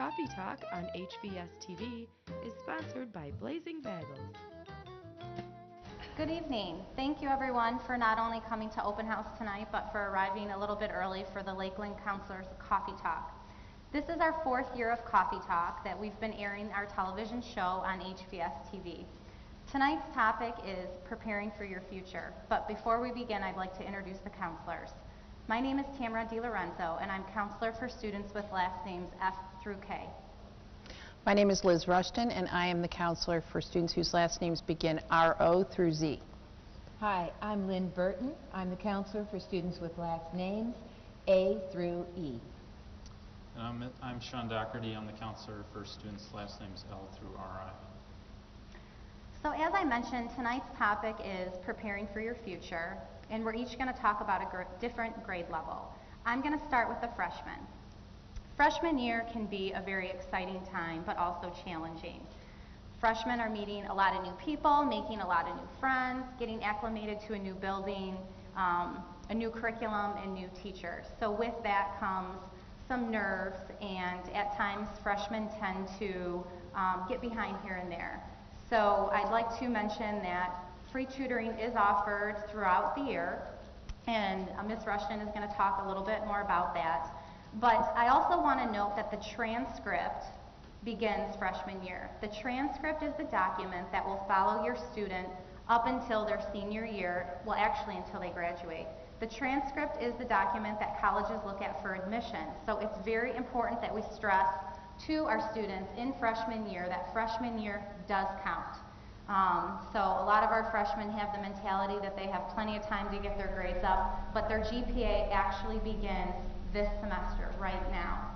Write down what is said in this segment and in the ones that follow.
Coffee Talk on HVS TV is sponsored by Blazing Bagels. Good evening. Thank you everyone for not only coming to open house tonight, but for arriving a little bit early for the Lakeland Counselors Coffee Talk. This is our 4th year of Coffee Talk that we've been airing our television show on HVS TV. Tonight's topic is preparing for your future, but before we begin, I'd like to introduce the counselors. My name is Tamara DiLorenzo, and I'm counselor for students with last names F through K. My name is Liz Rushton, and I am the counselor for students whose last names begin R-O through Z. Hi, I'm Lynn Burton. I'm the counselor for students with last names A through E. And I'm Sean Doherty. I'm the counselor for students' last names L through RI. So as I mentioned, tonight's topic is preparing for your future, and we're each going to talk about a different grade level. I'm going to start with the freshmen. Freshman year can be a very exciting time, but also challenging. Freshmen are meeting a lot of new people, making a lot of new friends, getting acclimated to a new building, a new curriculum, and new teachers. So with that comes some nerves, and at times freshmen tend to get behind here and there. So I'd like to mention that free tutoring is offered throughout the year, and Ms. Rushton is going to talk a little bit more about that. But I also want to note that the transcript begins freshman year. The transcript is the document that will follow your student up until their senior year, well actually until they graduate. The transcript is the document that colleges look at for admission. So it's very important that we stress to our students in freshman year that freshman year does count. So a lot of our freshmen have the mentality that they have plenty of time to get their grades up, but their GPA actually begins this semester, right now.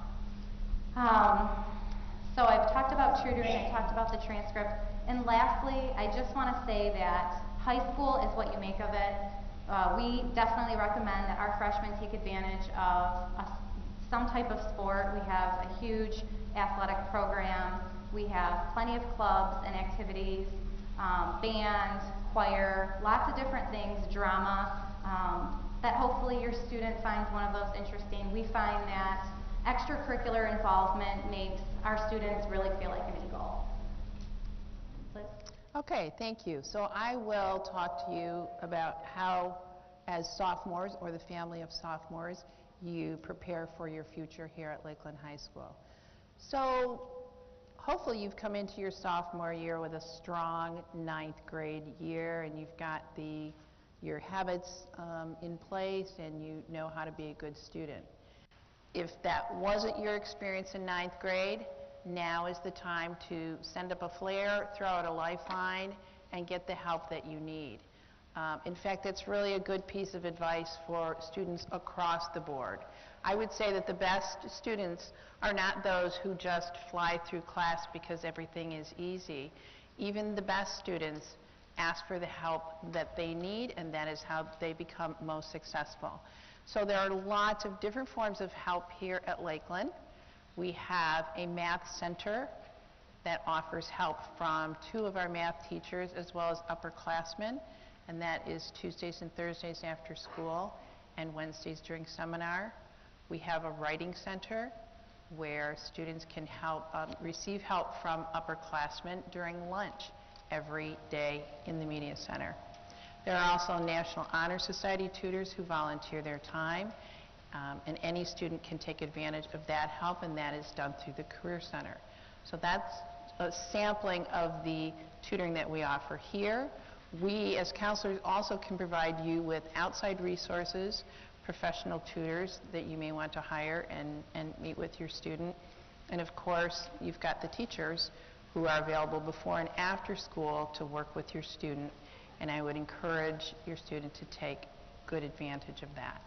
So I've talked about tutoring, I talked about the transcript, and lastly, I just want to say that high school is what you make of it. We definitely recommend that our freshmen take advantage of some type of sport. We have a huge athletic program. We have plenty of clubs and activities, band, choir, lots of different things, drama, that hopefully your student finds one of those interesting. We find that extracurricular involvement makes our students really feel like an eagle. Liz? Okay, thank you. So I will talk to you about how, as sophomores or the family of sophomores, you prepare for your future here at Lakeland High School. So hopefully you've come into your sophomore year with a strong 9th grade year, and you've got your habits in place, and you know how to be a good student. If that wasn't your experience in 9th grade, now is the time to send up a flare, throw out a lifeline, and get the help that you need. In fact, that's really a good piece of advice for students across the board. I would say that the best students are not those who just fly through class because everything is easy. Even the best students ask for the help that they need, and that is how they become most successful. So there are lots of different forms of help here at Lakeland. We have a math center that offers help from 2 of our math teachers as well as upperclassmen, and that is Tuesdays and Thursdays after school and Wednesdays during seminar. We have a writing center where students can receive help from upperclassmen during lunch every day in the Media Center. There are also National Honor Society tutors who volunteer their time, and any student can take advantage of that help, and that is done through the Career Center. So that's a sampling of the tutoring that we offer here. We, as counselors, also can provide you with outside resources, professional tutors that you may want to hire and meet with your student. And of course, you've got the teachers who are available before and after school to work with your student, and I would encourage your student to take good advantage of that.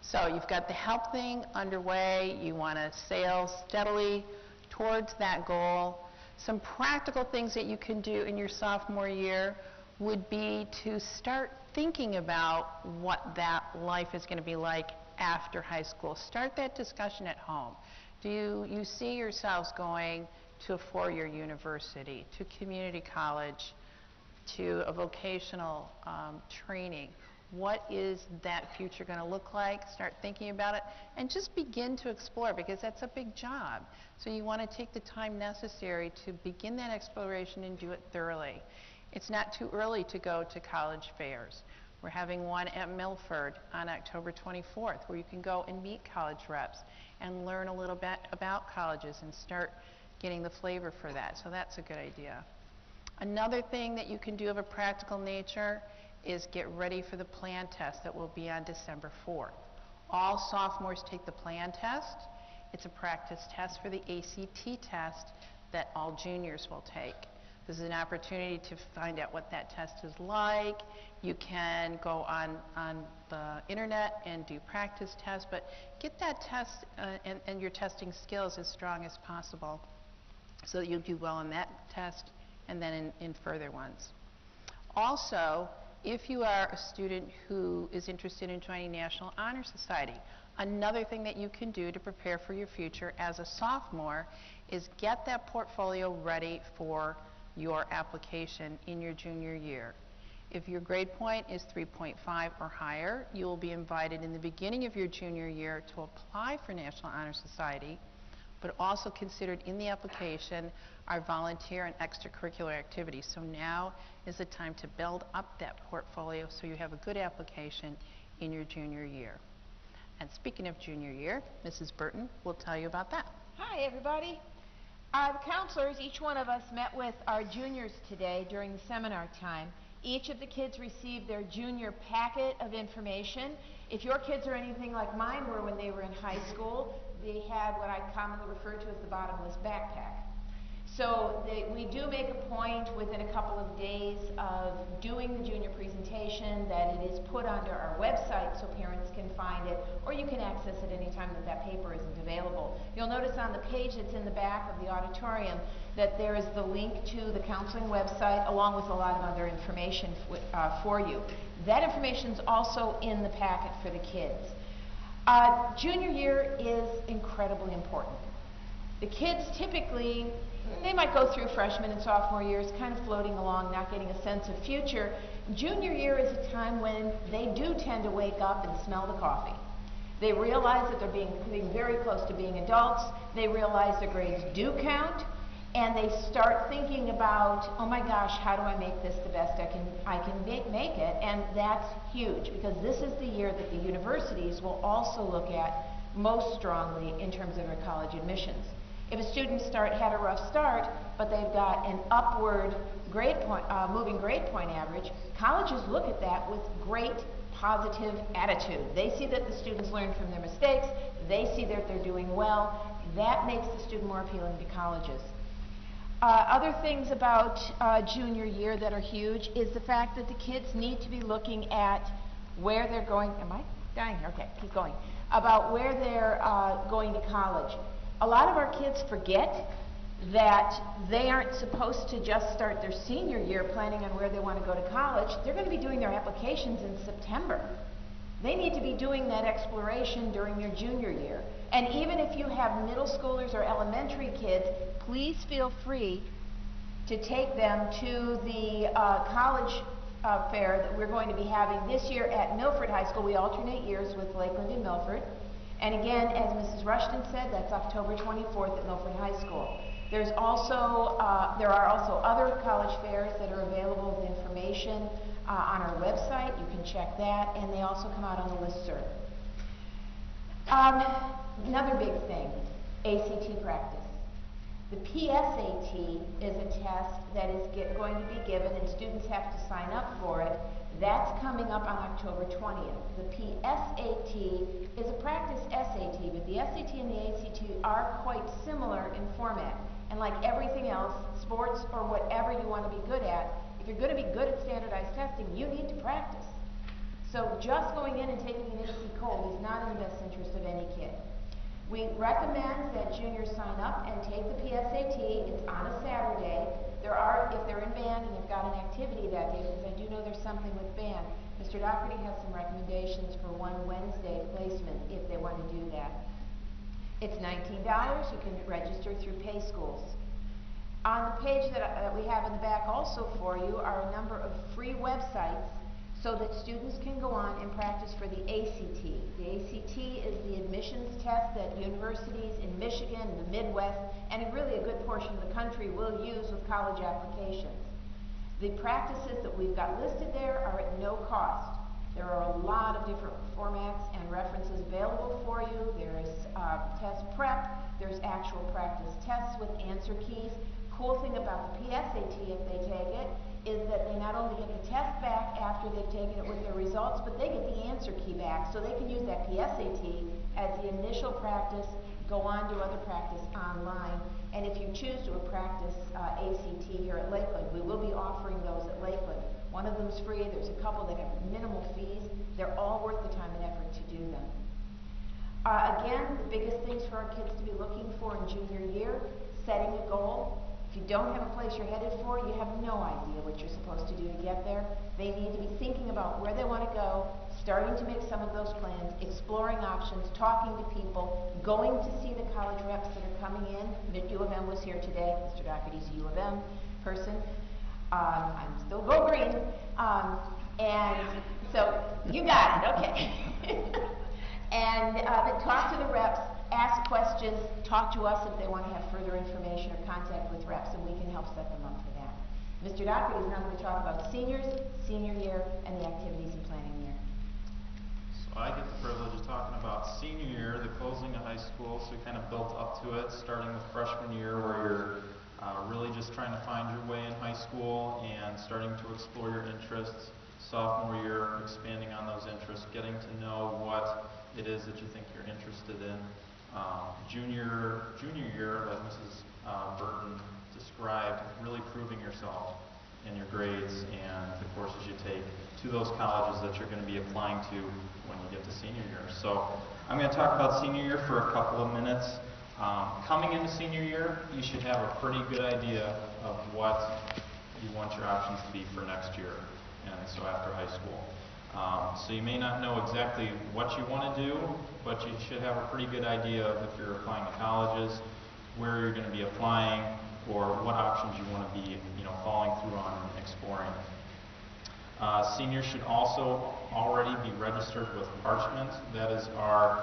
So you've got the help thing underway. You want to sail steadily towards that goal. Some practical things that you can do in your sophomore year would be to start thinking about what that life is going to be like after high school. Start that discussion at home. Do you see yourselves going to a 4-year university, to community college, to a vocational training? What is that future going to look like? Start thinking about it and just begin to explore, because that's a big job. So you want to take the time necessary to begin that exploration and do it thoroughly. It's not too early to go to college fairs. We're having one at Milford on October 24th where you can go and meet college reps and learn a little bit about colleges and start getting the flavor for that. So that's a good idea. Another thing that you can do of a practical nature is get ready for the plan test that will be on December 4th. All sophomores take the plan test. It's a practice test for the ACT test that all juniors will take. This is an opportunity to find out what that test is like. You can go on the internet and do practice tests, but get that test and your testing skills as strong as possible so that you'll do well on that test and then in further ones. Also, if you are a student who is interested in joining National Honor Society, another thing that you can do to prepare for your future as a sophomore is get that portfolio ready for your application in your junior year. If your grade point is 3.5 or higher, you will be invited in the beginning of your junior year to apply for National Honor Society, but also considered in the application are volunteer and extracurricular activities. So now is the time to build up that portfolio so you have a good application in your junior year. And speaking of junior year, Mrs. Burton will tell you about that. Hi, everybody. The counselors, each one of us met with our juniors today during the seminar time. Each of the kids received their junior packet of information. If your kids are anything like mine were when they were in high school, they had what I commonly refer to as the bottomless backpack. So we do make a point within a couple of days of doing the junior presentation that it is put onto our website so parents can find it, or you can access it anytime that paper isn't available. You'll notice on the page that's in the back of the auditorium that there is the link to the counseling website along with a lot of other information for you. That information is also in the packet for the kids. Junior year is incredibly important. The kids typically, they might go through freshman and sophomore years kind of floating along, not getting a sense of future. Junior year is a time when they do tend to wake up and smell the coffee. They realize that they're being very close to being adults. They realize their grades do count, and they start thinking about, oh my gosh, how do I make this the best I can make it? And that's huge, because this is the year that the universities will also look at most strongly in terms of their college admissions. If a student had a rough start, but they've got an upward grade point, moving grade point average, colleges look at that with great positive attitude. They see that the students learn from their mistakes. They see that they're doing well. That makes the student more appealing to colleges. Other things about junior year that are huge is the fact that the kids need to be looking at where they're going. Am I dying here? Okay, keep going. About where they're going to college. A lot of our kids forget that they aren't supposed to just start their senior year planning on where they want to go to college. They're going to be doing their applications in September. They need to be doing that exploration during their junior year. And even if you have middle schoolers or elementary kids, please feel free to take them to the college fair that we're going to be having this year at Milford High School. We alternate years with Lakeland and Milford. And again, as Mrs. Rushton said, that's October 24th at Milford High School. There are also other college fairs that are available with information on our website. You can check that, and they also come out on the listserv. Another big thing, ACT practice. The PSAT is a test that is going to be given, and students have to sign up for it. That's coming up on October 20th. The PSAT is a practice SAT, but the SAT and the ACT are quite similar in format. And like everything else, sports or whatever you want to be good at, if you're going to be good at standardized testing, you need to practice. So just going in and taking an AC cold is not in the best interest of any kid. We recommend that juniors sign up and take the PSAT. It's on a Saturday. If they're in band and they've got an activity that day, because I do know there's something with band, Mr. Doherty has some recommendations for one Wednesday placement if they want to do that. It's $19. You can register through Pay Schools. On the page that we have in the back also for you are a number of free websites so that students can go on and practice for the ACT. The ACT is the admissions test that universities in Michigan, the Midwest, and really a good portion of the country will use with college applications. The practices that we've got listed there are at no cost. There are a lot of different formats and references available for you. There's test prep, there's actual practice tests with answer keys. Cool thing about the PSAT, if they take it, is that they not only get the test back after they've taken it with their results, but they get the answer key back, so they can use that PSAT as the initial practice, go on to other practice online. And if you choose to practice ACT here at Lakeland, we will be offering those at Lakeland. One of them is free, there's a couple that have minimal fees. They're all worth the time and effort to do them. Again, the biggest things for our kids to be looking for in junior year, setting a goal. If you don't have a place you're headed for, you have no idea what you're supposed to do to get there. They need to be thinking about where they want to go, starting to make some of those plans, exploring options, talking to people, going to see the college reps that are coming in. U of M was here today. Mr. Doherty's a U of M person. I'm still go green. And so you got it, okay. And talk to the reps, ask questions, talk to us if they want to have further information or contact with reps, and we can help set them up for that. Mr. Doherty is now going to talk about seniors, senior year, and the activities and planning year. So I get the privilege of talking about senior year, the closing of high school, so we kind of built up to it, starting with freshman year where you're really just trying to find your way in high school and starting to explore your interests. Sophomore year, expanding on those interests, getting to know what it is that you think you're interested in. Junior year, like Mrs. Burton described, really proving yourself in your grades and the courses you take to those colleges that you're going to be applying to when you get to senior year. So I'm going to talk about senior year for a couple of minutes. Coming into senior year, you should have a pretty good idea of what you want your options to be for next year, and so after high school. So you may not know exactly what you want to do, but you should have a pretty good idea of if you're applying to colleges, where you're going to be applying, or what options you want to be, following through on and exploring. Seniors should also already be registered with Parchment. That is our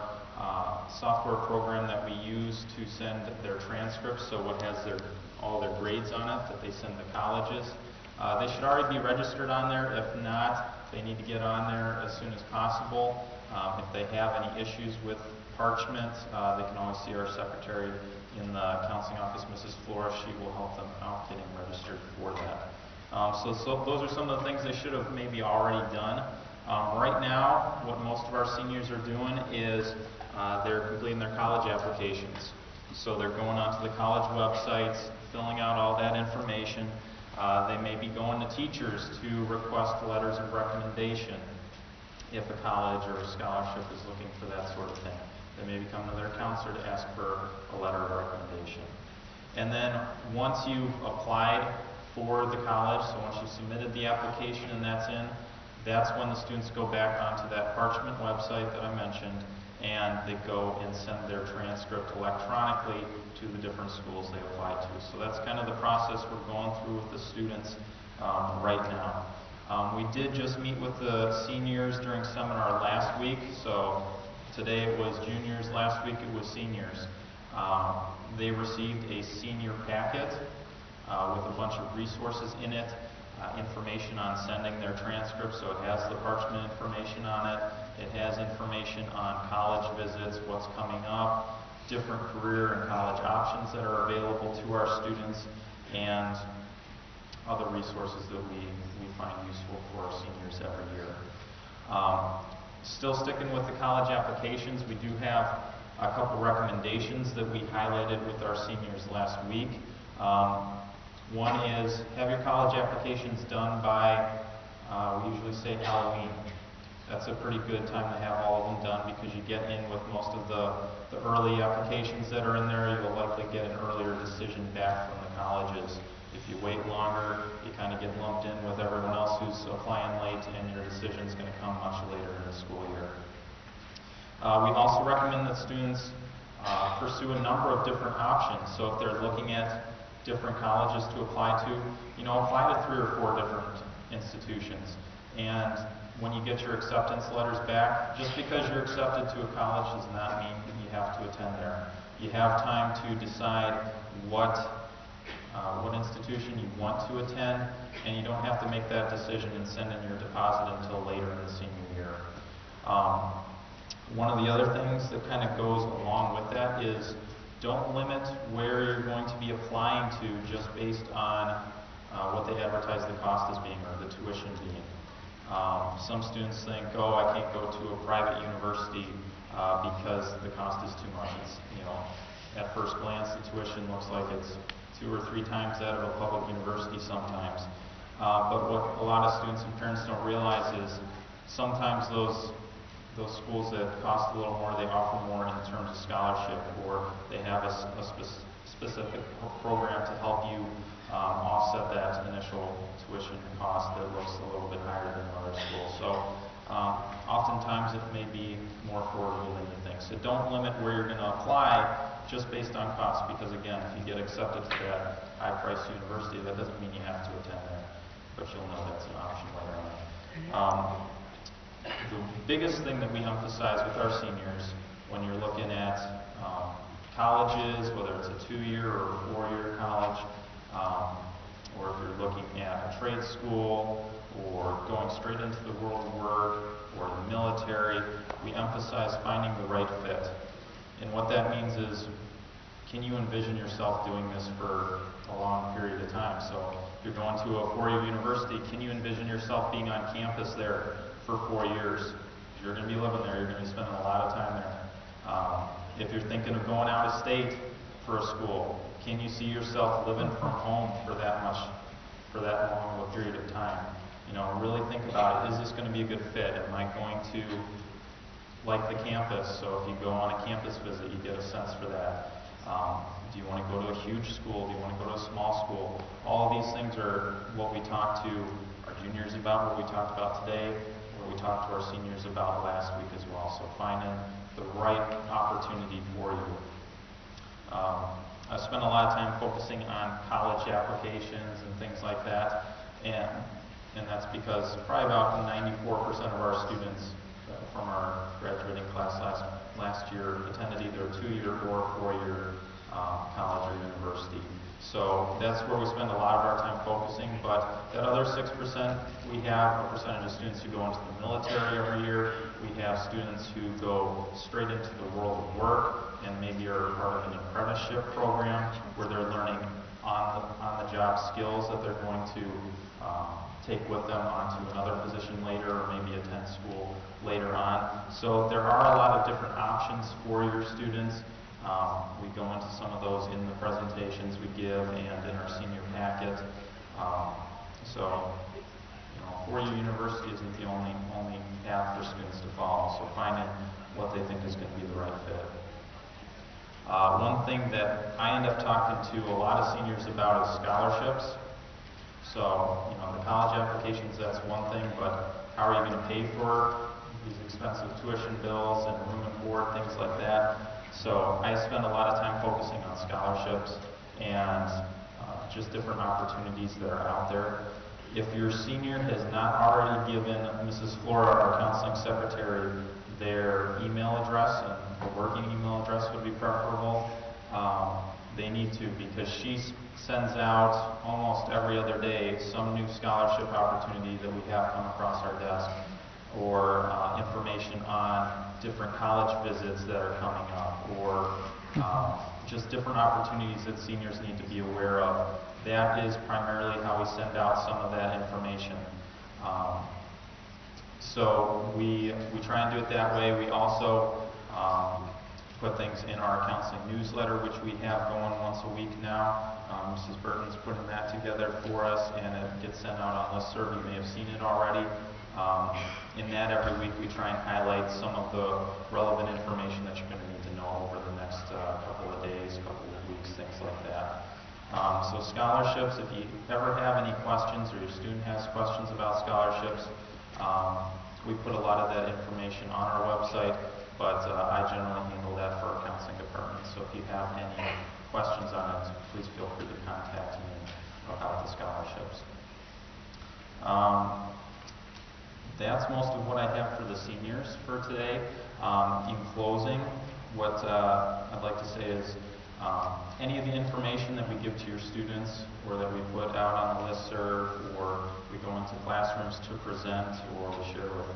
software program that we use to send their transcripts, so it has all their grades on it that they send to colleges. They should already be registered on there. If not, they need to get on there as soon as possible. If they have any issues with Parchment, they can always see our secretary in the counseling office, Mrs. Flores. She will help them out getting registered for that. So those are some of the things they should have maybe already done. Right now, what most of our seniors are doing is they're completing their college applications. So they're going onto the college websites, filling out all that information. They may be going to teachers to request letters of recommendation if a college or a scholarship is looking for that sort of thing. They may be coming to their counselor to ask for a letter of recommendation. And then once you've applied for the college, so once you've submitted the application and that's in, that's when the students go back onto that Parchment website that I mentioned, and they go and send their transcript electronically to the different schools they apply to. So that's kind of the process we're going through with the students right now. We did just meet with the seniors during seminar last week, so today it was juniors, last week it was seniors. They received a senior packet with a bunch of resources in it, information on sending their transcripts, so it has the Parchment information on it. It has information on college visits, what's coming up, different career and college options that are available to our students, and other resources that we find useful for our seniors every year. Still sticking with the college applications, we do have a couple recommendations that we highlighted with our seniors last week. One is have your college applications done by, we usually say Halloween. That's a pretty good time to have all of them done because you get in with most of the early applications that are in there. You'll likely get an earlier decision back from the colleges. If you wait longer, you kind of get lumped in with everyone else who's applying late, and your decision is going to come much later in the school year. We also recommend that students pursue a number of different options. So if they're looking at different colleges to apply to, apply to 3 or 4 different institutions. And when you get your acceptance letters back, just because you're accepted to a college does not mean that you have to attend there. You have time to decide what institution you want to attend, and you don't have to make that decision and send in your deposit until later in the senior year. One of the other things that kind of goes along with that is don't limit where you're going to be applying to just based on what they advertise the cost as being or the tuition being. Some students think, oh, I can't go to a private university because the cost is too much. It's, at first glance, the tuition looks like it's 2 or 3 times that of a public university sometimes. But what a lot of students and parents don't realize is sometimes those schools that cost a little more, they offer more in terms of scholarship, or they have a specific program to help you offset that initial tuition cost that looks a little bit higher than other schools. So oftentimes it may be more affordable than you think. So don't limit where you're going to apply just based on cost, because again, if you get accepted to that high-priced university, that doesn't mean you have to attend there, but you'll know that's an option later on. The biggest thing that we emphasize with our seniors when you're looking at colleges, whether it's a 2-year or a 4-year college, or if you're looking at a trade school or going straight into the world of work or the military, we emphasize finding the right fit. And what that means is, can you envision yourself doing this for a long period of time? So if you're going to a 4-year university, can you envision yourself being on campus there for 4 years? If you're going to be living there, you're going to be spending a lot of time there. If you're thinking of going out of state for a school, can you see yourself living from home for that long of a period of time? Really think about it. Is this going to be a good fit? Am I going to like the campus? So if you go on a campus visit, you get a sense for that. Do you want to go to a huge school? Do you want to go to a small school? All of these things are what we talked to our juniors about, what we talked about today, what we talked to our seniors about last week as well. So finding the right opportunity for you. I've spent a lot of time focusing on college applications and things like that, and that's because probably about 94% of our students from our graduating class last year attended either a 2-year or a 4-year college or university. So that's where we spend a lot of our time focusing, but that other 6%, we have a percentage of students who go into the military every year. We have students who go straight into the world of work and maybe are part of an apprenticeship program where they're learning on-the-job skills that they're going to take with them onto another position later, or maybe attend school later on. So there are a lot of different options for your students. We go into some of those in the presentations we give and in our senior packet. So 4-year university isn't the only path for students to follow. So finding what they think is going to be the right fit. One thing that I end up talking to a lot of seniors about is scholarships. So, the college applications, that's one thing, but how are you going to pay for these expensive tuition bills and room and board, things like that? So I spend a lot of time focusing on scholarships and just different opportunities that are out there. If your senior has not already given Mrs. Flora, our counseling secretary, their email address, and a working email address would be preferable, they need to, because she sends out almost every other day some new scholarship opportunity that we have come across our desk, or information on different college visits that are coming up, or just different opportunities that seniors need to be aware of. That is primarily how we send out some of that information. So we try and do it that way. We also put things in our counseling newsletter, which we have going once a week now. Mrs. Burton's putting that together for us, and it gets sent out on listserv. You may have seen it already. In that, every week we try and highlight some of the relevant information that you're going to need to know over the next couple of days, couple of weeks, things like that. So scholarships, if you ever have any questions or your student has questions about scholarships, we put a lot of that information on our website, but I generally handle that for our counseling department. So if you have any questions on it, please feel free to contact me about the scholarships. that's most of what I have for the seniors for today. In closing, what I'd like to say is any of the information that we give to your students or that we put out on the listserv or we go into classrooms to present or we share with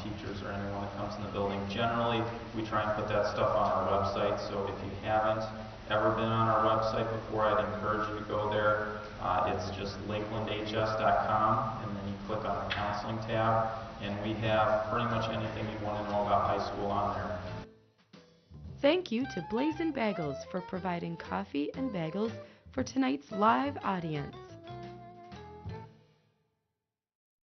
teachers or anyone that comes in the building, generally we try and put that stuff on our website. So if you haven't ever been on our website before, I'd encourage you to go there. It's just lakelandhs.com, and then you click on the counseling tab, and we have pretty much anything you want to know about high school on there. Thank you to Blazin' Bagels for providing coffee and bagels for tonight's live audience.